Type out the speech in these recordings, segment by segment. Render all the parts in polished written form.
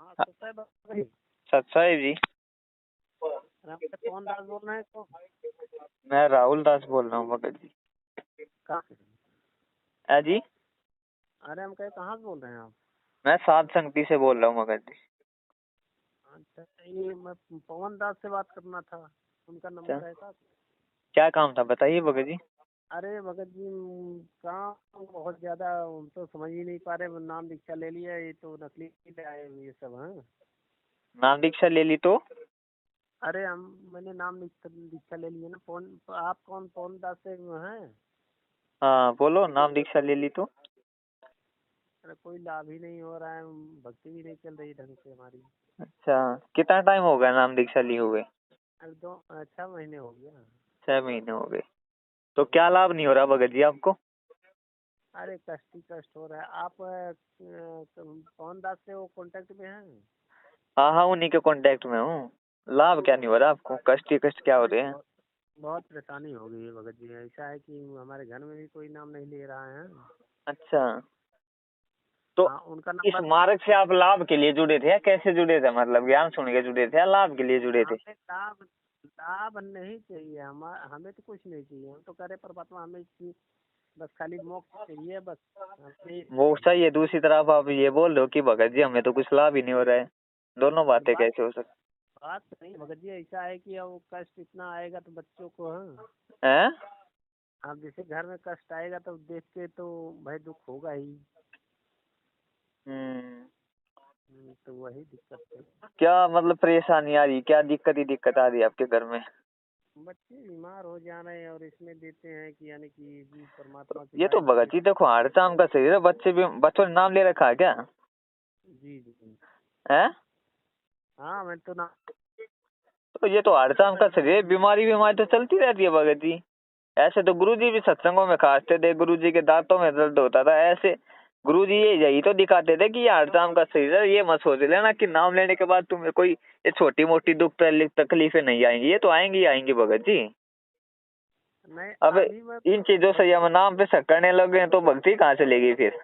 हाँ सत्य भाई। सत्साई जी। कौन दास बोल रहे हैं? कौन? मैं राहुल दास बोल रहा हूँ भगत जी। कहाँ से? जी अरे हम कहे कहाँ से बोल रहे हैं आप? मैं सात संगति से बोल रहा हूँ भगत जी। अच्छा, ये मैं पवन दास से बात करना था, उनका अच्छा, नंबर है का? क्या काम था बताइए भगत जी। अरे भगत जी, काम बहुत ज्यादा, हम तो समझ ही नहीं पा रहे। नाम दीक्षा ले लिया, ये तो नकली आए ये सब हैं। नाम दीक्षा ले ली तो? अरे मैंने नाम दीक्षा ले लिया ना। आप कौन पवन दास से हैं? हाँ बोलो, नाम दीक्षा ले ली तो? अरे कोई लाभ ही नहीं हो रहा है, भक्ति भी नहीं चल रही ढंग से हमारी। अच्छा, कितना टाइम हो गया नाम दीक्षा ली हुए? अरे 6 महीने हो गया। 6 महीने हो गए। तो क्या लाभ नहीं हो रहा भगत जी आपको? अरे कष्ट ही कष्ट हो रहा है। आप पवन दास से वो कांटेक्ट में हैं? हाँ हाँ, उन्हीं के कांटेक्ट में हूँ। लाभ क्या नहीं हो रहा आपको? कष्ट ही कष्ट क्या हो रहे हैं? बहुत बहुत परेशानी हो गई है भगत जी। ऐसा है कि हमारे घर में भी कोई नाम नहीं ले रहा है। अच्छा, तो हाँ, उनका इस नंबर। मार्ग से आप लाभ के लिए जुड़े थे या कैसे जुड़े थे? मतलब ज्ञान सुन के जुड़े थे या लाभ के लिए जुड़े थे? हमें लाभ लाभ नहीं चाहिए। हमें तो कुछ नहीं चाहिए। हम तो कह रहे परमात्मा हमें बस खाली मोक्ष चाहिए बस। हमें वो चाहिए, दूसरी तरफ आप ये बोल रहे हो कि भगत जी हमें तो कुछ लाभ ही नहीं हो रहा है। दोनों बातें बात कैसे हो सकती बात नहीं भगत जी। ऐसा है कि अब कष्ट इतना आएगा तो बच्चों को, हाँ, हैं? अब जैसे घर में कष्ट आएगा तो देख के तो भाई दुख होगा ही। हम्म। तो वही दिक्कत है। क्या मतलब परेशानी आ रही? क्या दिक्कत आ रही है आपके घर में? बच्चे बीमार हो जा रहे हैं और इसमें देते हैं कि यानी कि जी तो परमात्मा की ये तो लाइन भगत से। जी देखो, हर काम का शरीर है। बच्चे भी, बच्चों ने नाम ले रखा है क्या? जी जी। है? हाँ मैं तो ना। तो ये तो हर काम का शरीर है। बीमारी बीमारी तो चलती रहती है भगत जी। ऐसे तो गुरुजी भी सत्संगों में खासते थे, गुरुजी के दांतों में दर्द होता था। ऐसे गुरुजी यही तो दिखाते थे कि ये हड़ताल का शरीर है। ये मत सोच लेना कि नाम लेने के बाद तुम्हें कोई ये छोटी मोटी दुख तकलीफें नहीं आएंगी। ये तो आएंगी ही आएंगी भगत जी। नहीं, अब अभी मैं इन चीजों से हम नाम पे शक करने लगे तो भक्ति कहाँ से लेगी फिर?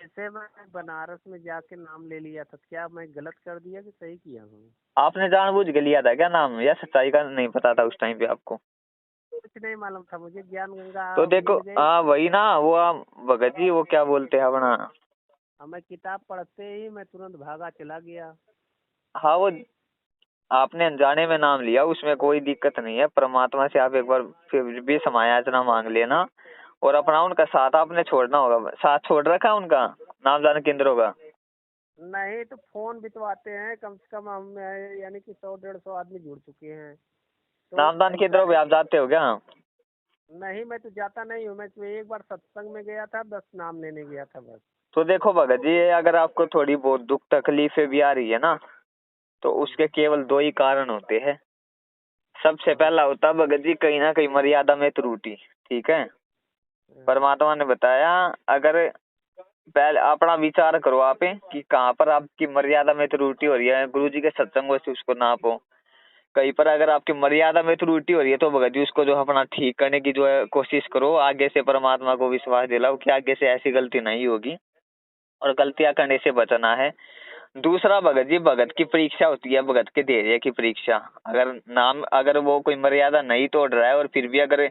जैसे मैं बनारस में जाके नाम ले लिया था, क्या मैं गलत कर दिया कि सही किया हूँ? आपने जानबूझ के लिया था क्या नाम, या सच्चाई का नहीं पता था उस टाइम पे आपको? कुछ नहीं मालूम था मुझे। ज्ञान गंगा तो देखो, मिल गई। हाँ वही ना, वो आप भगत जी वो क्या बोलते हैं अपना। और मैं किताब पढ़ते ही मैं तुरंत भागा चला गया। हाँ, वो आपने अनजाने में नाम लिया, उसमें कोई दिक्कत नहीं है। परमात्मा से आप एक बार फिर भी समायाचना मांग लेना, और अपना उनका साथ आपने छोड़ना होगा। साथ छोड़ रखा है उनका नामदान केंद्रों का? नहीं तो फोन भी तो आते हैं, कम से कम हम यानी कि 100-150 आदमी जुड़ चुके हैं। तो नामदान ऐसा केंद्रों पे है। आप जाते हो क्या? नहीं मैं तो जाता नहीं हूँ। मैं तो एक बार सत्संग में गया था, बस नाम लेने गया था बस। तो देखो भगत जी, अगर आपको थोड़ी बहुत दुख तकलीफें भी आ रही है ना, तो उसके केवल दो ही कारण होते हैं। सबसे हाँ पहला होता है भगत जी, कहीं ना कहीं मर्यादा में त्रुटि। ठीक है? हाँ परमात्मा ने बताया, अगर पहले अपना विचार करो आप कि कहाँ पर आपकी मर्यादा में त्रुटि हो रही है, गुरु जी के सत्संगों से उसको नापो। कहीं पर अगर आपकी मर्यादा में त्रुटि हो रही है तो भगत जी उसको जो अपना ठीक करने की जो है कोशिश करो। आगे से परमात्मा को विश्वास दिलाओ कि आगे से ऐसी गलती नहीं होगी, और गलतियां करने से बचना है। दूसरा भगत जी, भगत की परीक्षा होती है, भगत के धैर्य की परीक्षा। अगर वो कोई मर्यादा नहीं तोड़ रहा है और फिर भी अगर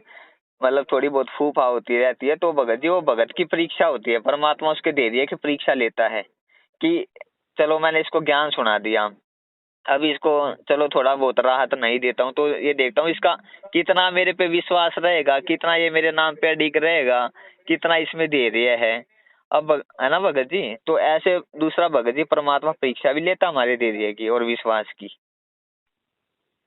मतलब थोड़ी बहुत फूफा होती रहती है, तो भगत जी वो भगत की परीक्षा होती है। परमात्मा उसके धैर्य की परीक्षा लेता है कि चलो मैंने इसको ज्ञान सुना दिया, अभी इसको चलो थोड़ा बहुत राहत नहीं देता हूँ, तो ये देखता हूँ इसका कितना मेरे पे विश्वास रहेगा, कितना ये मेरे नाम पे अडिग रहेगा, कितना इसमें धैर्य है। अब है ना भगत जी, तो ऐसे दूसरा भगत जी परमात्मा परीक्षा भी लेता हमारे धैर्य की और विश्वास की।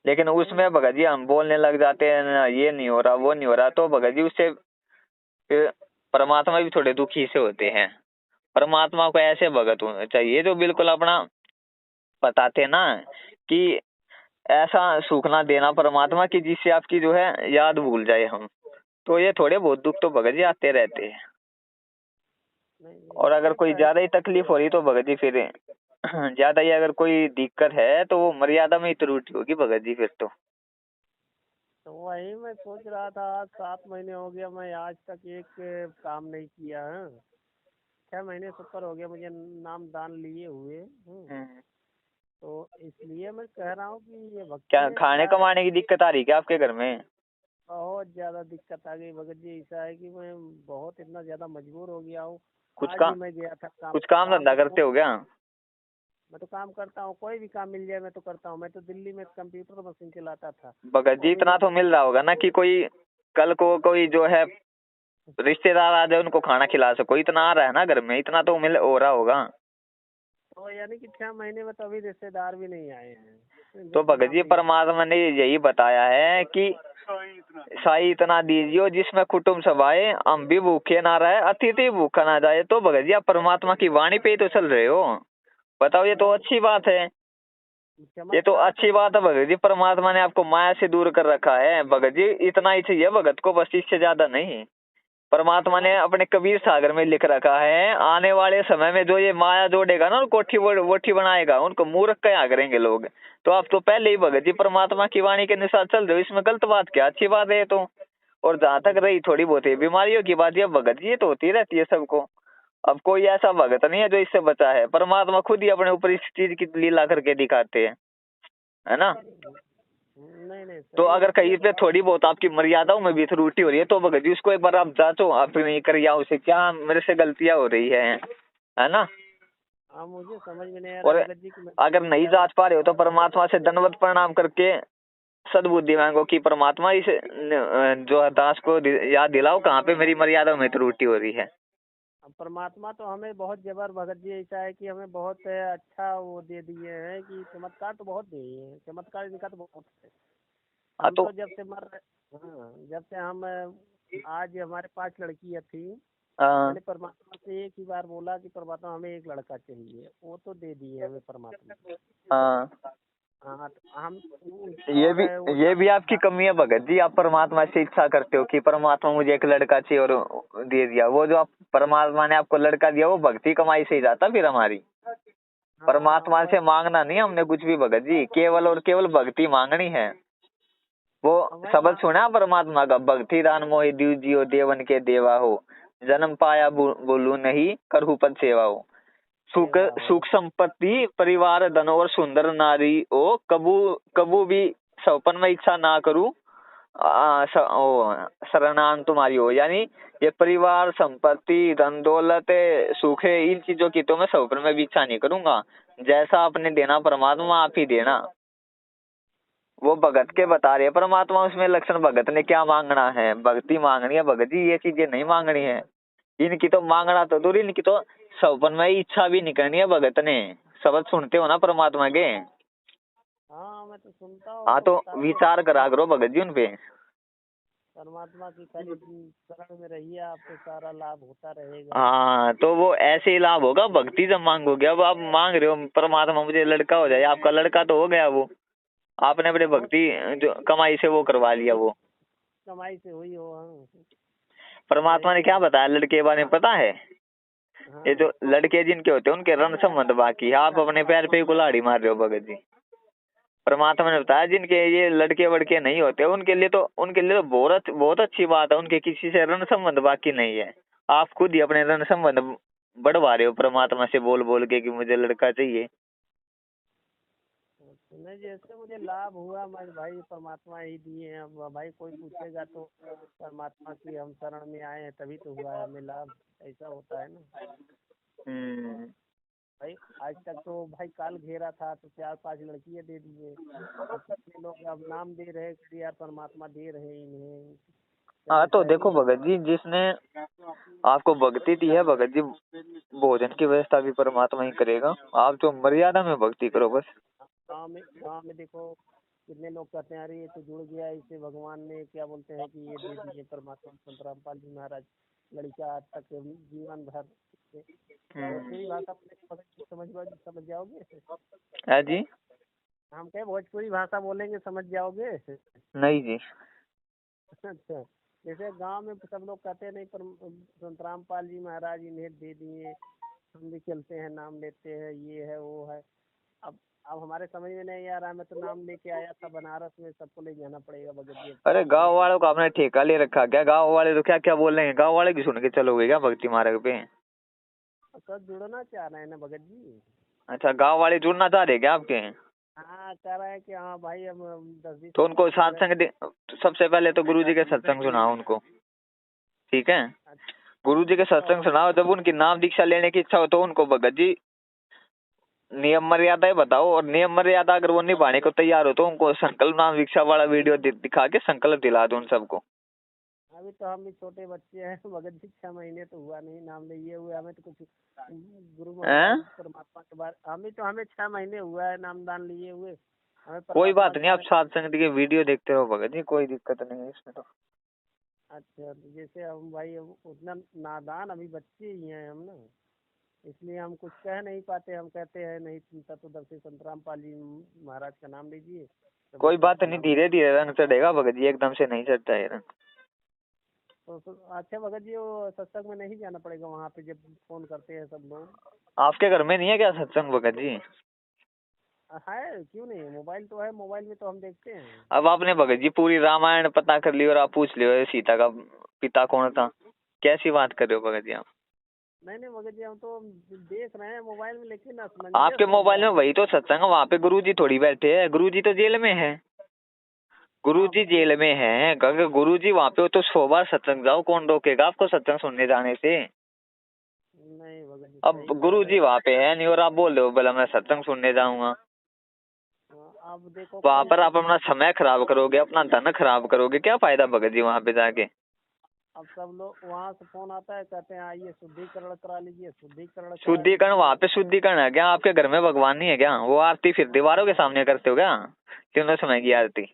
लेकिन नहीं। उसमें भगत जी हम बोलने लग जाते हैं ना, ये नहीं हो रहा वो नहीं हो रहा, तो भगत जी उससे फिर परमात्मा भी थोड़े दुखी से होते हैं। परमात्मा को ऐसे भगत होना चाहिए जो बिल्कुल अपना बताते ना कि ऐसा सूखना देना परमात्मा की जिससे आपकी जो है याद भूल जाए हम। तो ये थोड़े बहुत दुख तो भगत जी आते रहते हैं। नहीं और अगर ये कोई तो है। ज्यादा ही तकलीफ हो रही तो भगत जी फिर ज्यादा ही अगर कोई दिक्कत है तो वो मर्यादा में ही त्रुटि होगी भगत जी फिर तो। तो वही मैं सोच रहा था, आज 7 महीने हो गया, मैं आज तक एक काम नहीं किया है। 6 महीने से ऊपर हो गया मुझे नाम दान लिए हुए। तो इसलिए मैं कह रहा हूँ कि ये भक्ति क्या में खाने क्या कमाने की दिक्कत आ रही क्या आपके घर में? बहुत ज्यादा दिक्कत आ गई भगत जी। ऐसा है कि मैं बहुत इतना ज्यादा मजबूर हो गया हूँ। कुछ आज का ही मैं गया था काम कुछ काम काम धंधा पे करते हो क्या? मैं तो काम करता हूँ, कोई भी काम मिल जाए मैं तो करता हूँ। मैं तो दिल्ली में कंप्यूटर मशीन चलाता था। भगत जी वो भी इतना तो मिल रहा होगा ना कि कोई कल को कोई जो है रिश्तेदार आ जाए उनको खाना खिला सको, इतना आ रहा है ना घर में, इतना तो मिल हो रहा होगा। तो यानी कि 6 महीने में तो अभी रिश्तेदार भी नहीं आए हैं। तो बिल्कुल भगत नाम जी लिया। परमात्मा ने यही बताया है कि साई इतना दीजियो जिसमें कुटुंब सब आए, हम भी भूखे ना रहे, अतिथि भूखा ना जाए। तो भगत जी आप परमात्मा की वाणी पे ही तो चल रहे हो, बताओ, ये तो अच्छी बात है। ये तो चमत्कार तो अच्छी बात है भगत जी, परमात्मा ने आपको माया से दूर कर रखा है। भगत जी इतना ही चाहिए भगत को, बस इससे ज्यादा नहीं। परमात्मा ने अपने कबीर सागर में लिख रखा है, आने वाले समय में जो ये माया जोड़ेगा ना, कोठी वोठी बनाएगा, उनको मूर्ख क्या करेंगे लोग। तो आप तो पहले ही भगत जी परमात्मा की वाणी के अनुसार चल रहे हो, इसमें गलत बात क्या, अच्छी बात है ये तो। और जहाँ तक रही थोड़ी बहुत है बीमारियों की बात, ये भगत जी ये तो होती रहती है सबको। अब कोई ऐसा भगत नहीं है जो इससे बचा है, परमात्मा खुद ही अपने ऊपर इस चीज की लीला करके दिखाते हैं, है ना। नहीं नहीं तो सही अगर बात है। कहीं पे थोड़ी बहुत आपकी मर्यादाओं में भी त्रुटि हो रही है तो भगत जी उसको एक बार आप जांचो, आप नहीं कर या उसे क्या मेरे से गलतियां हो रही है ना। हाँ मुझे समझ में नहीं आ रहा और भगत जी कि मैं अगर नहीं क्या जांच पा रहे हो तो परमात्मा से दंडवत प्रणाम करके सद्बुद्धि मांगो कि परमात्मा इस जो है दास को याद दिलाओ कहाँ पे मेरी मर्यादा में त्रुटि हो रही है। परमात्मा तो हमें बहुत जबर भगत जी ऐसा है कि हमें बहुत अच्छा वो दे दिए हैं कि चमत्कार तो बहुत दिए हैं। चमत्कार इनका तो बहुत है। हाँ हम तो तो जब से मर हाँ जब से हम आज हमारे 5 लड़कियां थी। हाँ मैंने परमात्मा से एक ही बार बोला कि परमात्मा हमें एक लड़का चाहिए, वो तो दे दिए हमें परमात्मा। हाँ, हाँ तो हम ये और भी वो ये भी आपकी कमी है भगत जी, आप परमात्मा से इच्छा करते हो कि परमात्मा मुझे एक लड़का चाहिए और दे दिया। वो जो आप परमात्मा ने आपको लड़का दिया वो भक्ति कमाई से ही जाता फिर हमारी। हाँ परमात्मा वही से मांगना नहीं हमने कुछ भी भगत जी, केवल और केवल भक्ति मांगनी है। वो वही शब्द बात। सुना परमात्मा का, भक्ति दान मोहि दीव जियो देवन के देवा हो, जन्म पाया बोलू नहीं करहु पद सेवा हो, सुख सेवा हो। सुख संपत्ति परिवार धन और सुंदर नारी हो, कबू कबू भी सपन में इच्छा ना करूं, शरणान तुम्हारी हो। यानी ये परिवार संपत्ति धन दौलत सुख है, इन चीजों की तो मैं सपन में भी इच्छा नहीं करूंगा, जैसा आपने देना परमात्मा आप ही देना। वो भगत के बता रहे हैं परमात्मा, उसमें लक्षण भगत ने क्या मांगना है, भक्ति मांगनी है भगत जी, ये चीजें नहीं मांगनी है। इनकी तो मांगना तो दूर, इनकी तो सपन में इच्छा भी नहीं करनी है भगत ने। शब्द सुनते हो ना परमात्मा के। हाँ मैं तो सुनता हूँ, हाँ तो तो बताते विचार रहते हैं। करा करो भगत जी उन पे। परमात्मा की खाली शरण में रहिए, आपको सारा लाभ होता रहेगा। हाँ तो वो ऐसे ही लाभ होगा भक्ति जब मांगोगे। अब आप मांग रहे हो परमात्मा मुझे लड़का हो जाए, आपका लड़का तो हो गया, वो आपने अपने हो भक्ति जो कमाई से वो करवा लिया। वो कमाई से हुई हो। हाँ परमात्मा ने यही क्या बताया लड़के के बारे में पता है? ये हाँ जो लड़के जिनके होते हैं उनके रण संबंध बाकी है, आप अपने पैर पे ही कुल्हाड़ी मार रहे हो भगत जी। परमात्मा ने बताया जिनके ये लड़के वड़के नहीं होते उनके लिए तो बहुत अच्छी बात है, उनके किसी से ऋण संबंध बाकी नहीं है। आप खुद ही अपने ऋण संबंध बढ़वा रहे हो परमात्मा से बोल बोल के कि मुझे लड़का चाहिए। नहीं जैसे मुझे लाभ हुआ मैं भाई परमात्मा ही दिए हैं। अब भाई कोई पूछेगा तो परमात्मा की हम शरण में आए हैं तभी तो हुआ है हमें लाभ। ऐसा होता है ना हम्म। भाई। आज तक तो भाई काल घेरा था तो 4-5 लड़कियां दे दिए। अब कितने लोग अब नाम दे रहे कि यार परमात्मा दे रहे हैं इन्हें। हाँ जैसे तो पहली देखो भगत जी, जिसने आपको भक्ति दी है भगत जी, भोजन की व्यवस्था भी परमात्मा ही करेगा, आप जो मर्यादा में भक्ति करो बस। गाँव में देखो कितने लोग कहते हैं अरे ये तो जुड़ गया, इसे भगवान ने क्या बोलते हैं कि ये दे दिए परमात्मा संत रामपाल जी महाराज लड़का आज तक जीवन भर। भोजपुरी भाषा बोलेंगे समझ जाओगे। है जी? हम कहे भोजपुरी भाषा बोलेंगे समझ जाओगे। नहीं जी। अच्छा जैसे गांव में सब लोग कहते नहीं पर संत रामपाल जी महाराज इन्हें दे दिए, हम भी चलते हैं नाम लेते हैं ये है वो है। अब हमारे समझ में नहीं आ रहा। मैं तो नाम लेके आया था बनारस में, सबको ले जाना पड़ेगा भगत जी। अरे गांव वालों का आपने ठेका ले रखा क्या? गांव वाले तो क्या क्या बोल रहे हैं, गांव वाले की सुन के चलोगे क्या भक्ति मार्ग पे? सब जुड़ना चाह रहे हैं ना भगत जी। अच्छा, गांव वाले जुड़ना चाह रहे हैं क्या आपके? हाँ कह रहे हैं कि हाँ भाई हम 10-20 तो साल उनको से जुड़ रहे सत्संग सबसे पहले तो गुरु जी के सत्संग सुनाओ उनको, ठीक है? हैं। गुरु जी के सत्संग सुनाओ, जब उनकी नाम दीक्षा लेने की इच्छा हो तो उनको भगत जी नियम मर्यादाएं बताओ, और नियम मर्यादा अगर वो निभाने को तैयार हो तो उनको संकल्प नाम दीक्षा वाला वीडियो दिखा के संकल्प दिला दो उन सबको। अभी तो हम भी छोटे बच्चे हैं भगत जी, 6 महीने तो हुआ नहीं नाम लिए हुए, हमें तो कुछ गुरु हैं? महाराज परमात्मा के बारे हमें 6 महीने हुआ है नामदान लिए हुए, हमें कोई परमात्मा बात के नहीं, आप बारे। सत्संग के वीडियो देखते रहो भगत जी, कोई दिक्कत नहीं है इसमें तो। अच्छा तो जैसे हम भाई अब उतना नादान अभी बच्चे ही हैं हम ना, इसलिए हम कुछ कह नहीं पाते, हम कहते हैं नहीं तत्वदर्शी संतराम पाल जी महाराज का नाम लीजिए तो कोई बस बात आपका नहीं, नाम। धीरे धीरे रंग चढ़ेगा भगत जी, एकदम से नहीं चढ़ता है रंग। अच्छा भगत जी वो सत्संग में नहीं जाना पड़ेगा वहाँ पे जब फोन करते हैं सब लोग? आपके घर में नहीं है क्या सत्संग भगत जी? है क्यों नहीं, मोबाइल तो है, मोबाइल में तो हम देखते हैं। अब आपने भगत जी पूरी रामायण पता कर ली और आप पूछ लियो सीता का पिता कौन था, कैसी बात कर रहे हो भगत जी आप? नहीं नहीं भगत जी हम तो देख रहे हैं मोबाइल में, लेकिन आपके असमंजस हो मोबाइल गया। में वही तो सत्संग है, वहाँ पे गुरुजी थोड़ी बैठे हैं, गुरुजी तो जेल में है। हाँ गुरुजी जेल में है, अगर गुरुजी वहाँ पे हो तो 100 बार सत्संग जाओ, कौन रोकेगा आपको सत्संग सुनने जाने से? नहीं भगत जी अब सही कह रहे गुरुजी वहाँ पे है नहीं और आप बोल रहे हो भला मैं सत्संग सुनने जाऊंगा। हैं। अब देखो वहाँ कल पर आप किसी, अपना समय खराब करोगे, अपना धन खराब करोगे, क्या फायदा भगत जी वहाँ पे जाके? अब सब लोग वहाँ से फोन आता है कहते हैं आइए शुद्धिकरण करा लीजिए, शुद्धिकरण करा शुद्धिकरण लीजिए। वहाँ पे शुद्धिकरण है क्या? आपके घर में भगवान नहीं है क्या? वो आरती फिर दीवारों के सामने करते हो क्या, तीनों समय की आरती?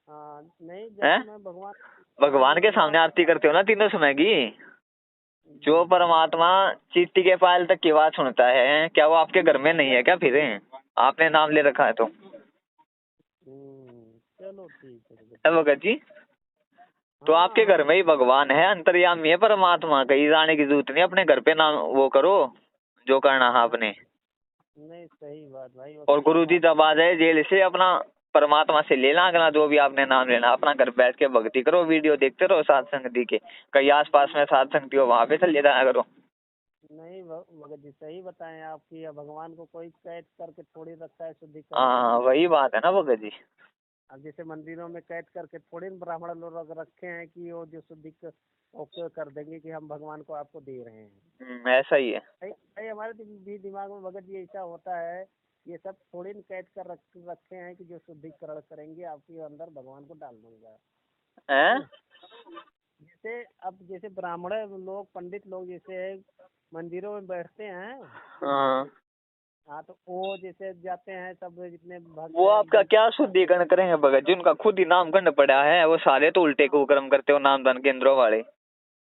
हाँ नहीं है, जैसे मैं भगवान, हाँ भगवान मैं के भगवान, सामने आरती करते हो ना तीनों समय की? जी जो जी। परमात्मा चींटी के पायल तक की बात सुनता है, क्या वो आपके घर में नहीं है क्या फिर? आपने नाम ले रखा है तो? चलो ठीक है भगत है जी। भगत जी, तो हाँ आपके घर हाँ में ही भगवान है, अंतर्यामी है परमात्मा, कहीं जाने की जरूरत नहीं, अपने घर पे नाम वो करो जो करना है हाँ आपने। नहीं सही बात भाई, वो और तो गुरु जी परमात्मा। जब आ जाए जेल से, अपना परमात्मा से ले ला अगला जो भी आपने नाम लेना, अपना घर बैठ के भक्ति करो, वीडियो देखते रहो साथ संगति के, कहीं आस पास में साथ संगति हो वहां पे चले जाया करो। नहीं भगत जी सही बताएं आपकी, या भगवान को कोई कैद करके थोड़ी रखा है शुद्धिकरण हाँ करने के लिए। वही बात है ना भगत जी। अब जैसे मंदिरों में कैद करके थोड़ी न ब्राह्मण लोग रखे हैं कि वो जो शुद्धि ओके कर देंगे कि हम भगवान को आपको दे रहे हैं। ऐसा ही है। भाई भाई हमारे भी दिमाग में भगत जी ऐसा होता है, ये सब थोड़ी न कैद कर रखे हैं कि जो शुद्धिकरण करेंगे आपके अंदर भगवान को डाल दूंगा। हैं? हाँ जैसे अब जैसे ब्राह्मण लोग पंडित लोग जैसे मंदिरों में बैठते हैं, हाँ, हाँ तो वो जैसे जाते हैं सब जितने भक्त वो हैं आपका एकदम। क्या शुद्धिकरण करेंगे भगत जी, उनका खुद ही नामकंड पड़ा है, वो सारे तो उल्टे कुकर्म करते हो नामदान केंद्रों वाले।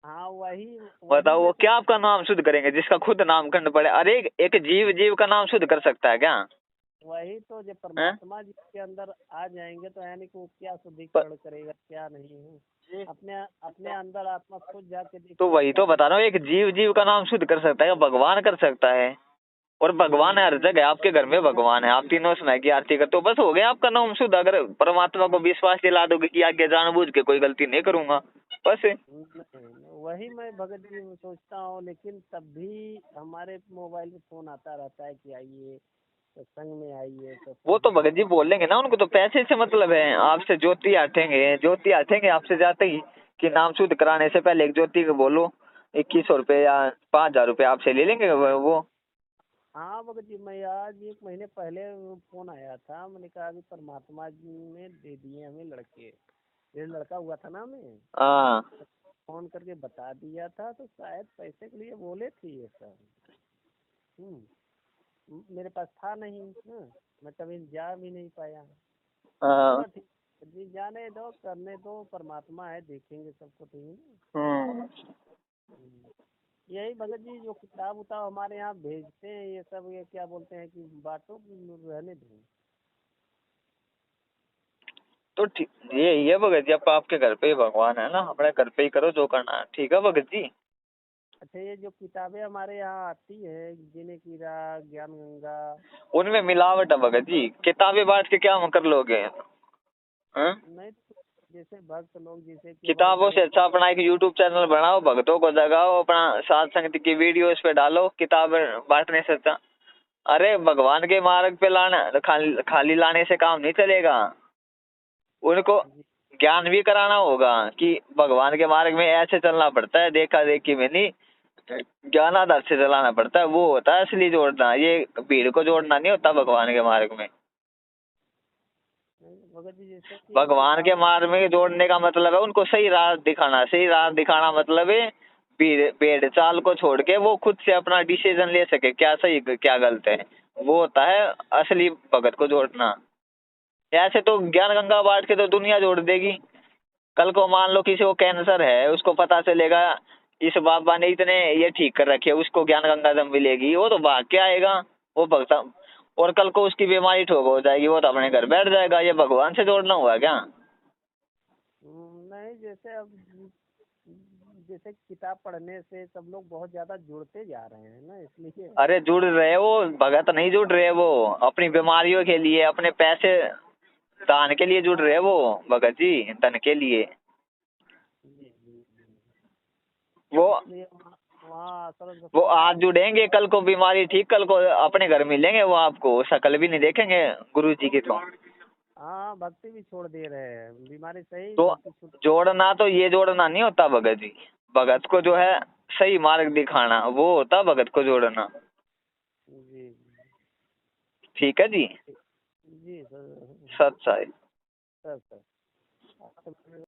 हाँ वही वही बताओ मैं वो सोच, क्या आपका नाम शुद्ध करेंगे जिसका खुद नामकंड पड़े? अरे एक जीव जीव का नाम शुद्ध कर सकता है क्या? वही तो जब हैं? परमात्मा जी के अंदर आ जाएंगे तो यानी कि वो क्या प- शुद्धिकरण करेगा क्या नहीं है, अपने अपने अंदर आत्मा खुद जाके तो देखिए वही आपका तो दिल। बता रहा हूँ, एक जीव जीव का नाम शुद्ध कर सकता है, भगवान कर सकता है। और भगवान हर जगह, आपके घर में भगवान है, आप तीनों समय की आरती करते हो, बस हो गया आपका नाम शुद्ध। अगर परमात्मा को विश्वास दिला दोगे कि आगे जानबूझ के कोई गलती नहीं करूंगा, बस। वही मैं भगत जी सोचता हूँ, लेकिन तब भी हमारे मोबाइल में फोन आता रहता है कि आइए सत्संग में आइए वो सत्संग तो सुनिए। भगत जी बोल लेंगे ना, उनको तो पैसे से मतलब है, आपसे ज्योति आठेंगे, ज्योति आठेंगे आपसे जाते ही कि नाम शुद्ध कराने से पहले एक ज्योति को बोलो 2100 रुपये या 5000 रुपये आपसे ले लेंगे वो। हाँ भगत जी मैं आज 1 महीने पहले फोन आया था, मैंने कहा अभी परमात्मा जी ने दे दिए हमें लड़के, ये लड़का हुआ था ना हमें, हाँ, फोन करके बता दिया था तो शायद पैसे के लिए बोले थे ये सब। मेरे पास था नहीं, मैं कभी जा भी नहीं पाया। हाँ, चलो ठीक जी, जाने दो करने दो, परमात्मा है देखेंगे सबको, ठीक है ना। हम्म। यही भगत जी जो किताब उताब हमारे यहाँ भेजते हैं ये सब, ये क्या बोलते हैं कि बाटो रहने दो। तो ठीक, ये है भगत जी, अब आपके घर पे ही भगवान है ना, अपने घर पे ही करो जो करना है, ठीक है भगत जी। अच्छा ये जो किताबें हमारे यहाँ आती है जीने की राह ज्ञान गंगा, उनमें मिलावट है भगत जी, किताबें बांट के क्या कर लोगे? हाँ? नहीं जैसे भक्त लोग जैसे कि किताबों से अच्छा अपना एक यूट्यूब चैनल बनाओ, भक्तों को जगाओ, अपना साध संगत की वीडियो इस पे डालो, किताब बांटने से अच्छा। अरे भगवान के मार्ग पे लाना, खाली लाने से काम नहीं चलेगा। उनको जी ज्ञान भी कराना होगा कि भगवान के मार्ग में ऐसे चलना पड़ता है, देखा देखी में नहीं, ज्ञान आधार से चलाना पड़ता है। वो होता है असली जोड़ना, ये भीड़ को जोड़ना नहीं होता भगवान के मार्ग में। भगत जी जैसे कि अब भगवान के किताब मार्ग में जोड़ने का मतलब है उनको सही राह दिखाना। सही राह दिखाना मतलब है भेड़ चाल को छोड़ के वो खुद से अपना डिसीजन ले सके, क्या सही क्या गलत है। वो होता है असली भगत को जोड़ना। ऐसे तो ज्ञान गंगा बांट के तो दुनिया जोड़ देगी। कल को मान लो किसी को कैंसर है, उसको पता चलेगा इस बाबा ने इतने ये ठीक कर रखे, उसको ज्ञान गंगा जब मिलेगी वो तो भाग के आएगा, वो भगता। और कल को उसकी बीमारी ठोक हो जाएगी, वो तो अपने घर बैठ जाएगा। ये भगवान से जोड़ना हुआ क्या? नहीं, जैसे अब जैसे किताब पढ़ने से सब लोग बहुत ज्यादा जुड़ते जा रहे हैं ना, इसलिए। अरे जुड़ रहे वो भगत नहीं जुड़ रहे, वो अपनी बीमारियों के लिए, अपने पैसे दान के लिए जुड़ रहे वो भगत जी, धन के लिए। जी जी जी। वो इसलिए वहाँ वहाँ आश्रम वो सबसे बड़ा। आज जुड़ेंगे, कल को बीमारी ठीक, कल को अपने घर मिलेंगे, वो आपको शक्ल भी नहीं देखेंगे गुरु जी की। हाँ, भक्ति भी छोड़ दे रहे हैं, बीमारी सही, तो भक्ति छूट। जोड़ना तो ये जोड़ना नहीं होता भगत जी। भगत को जो है सही मार्ग दिखाना, वो होता भगत को जोड़ना। जी ठीक है जी। जी सर। सच है। Sir sir